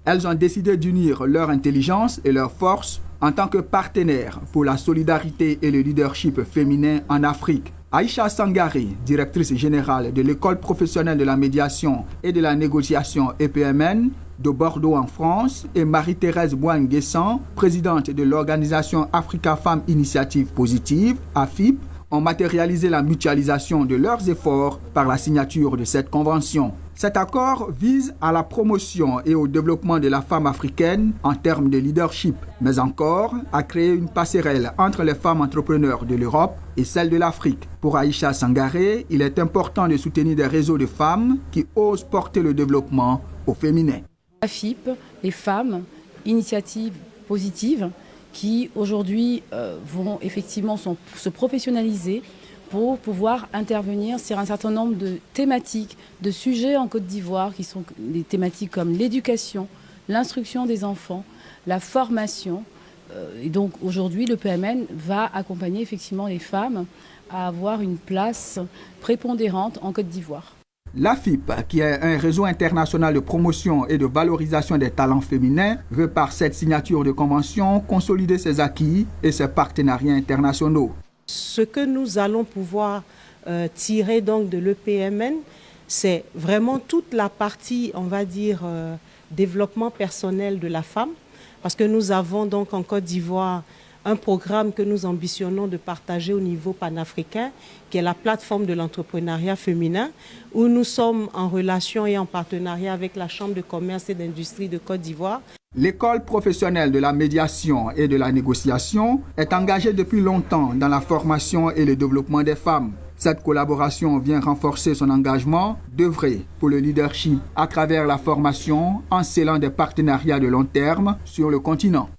Elles ont décidé d'unir leur intelligence et leur force en tant que partenaires pour la solidarité et le leadership féminin en Afrique. Aïcha Sangaré, directrice générale de l'École professionnelle de la médiation et de la négociation EPMN de Bordeaux en France, et Marie-Thérèse Boine-Guessan, présidente de l'organisation Africa Femmes Initiative Positive, AFIP, ont matérialisé la mutualisation de leurs efforts par la signature de cette convention. Cet accord vise à la promotion et au développement de la femme africaine en termes de leadership, mais encore à créer une passerelle entre les femmes entrepreneurs de l'Europe et celles de l'Afrique. Pour Aïcha Sangaré, il est important de soutenir des réseaux de femmes qui osent porter le développement au féminin. AFIP, les femmes, initiatives positives, qui aujourd'hui vont effectivement se professionnaliser pour pouvoir intervenir sur un certain nombre de thématiques, de sujets en Côte d'Ivoire, qui sont des thématiques comme l'éducation, l'instruction des enfants, la formation. Et donc aujourd'hui, le PMN va accompagner effectivement les femmes à avoir une place prépondérante en Côte d'Ivoire. L'AFIP, qui est un réseau international de promotion et de valorisation des talents féminins, veut par cette signature de convention consolider ses acquis et ses partenariats internationaux. Ce que nous allons pouvoir tirer donc de l'EPMN, c'est vraiment toute la partie, on va dire, développement personnel de la femme, parce que nous avons donc en Côte d'Ivoire un programme que nous ambitionnons de partager au niveau panafricain, qui est la plateforme de l'entrepreneuriat féminin, où nous sommes en relation et en partenariat avec la Chambre de commerce et d'industrie de Côte d'Ivoire. L'École professionnelle de la médiation et de la négociation est engagée depuis longtemps dans la formation et le développement des femmes. Cette collaboration vient renforcer son engagement d'œuvrer pour le leadership à travers la formation en scellant des partenariats de long terme sur le continent.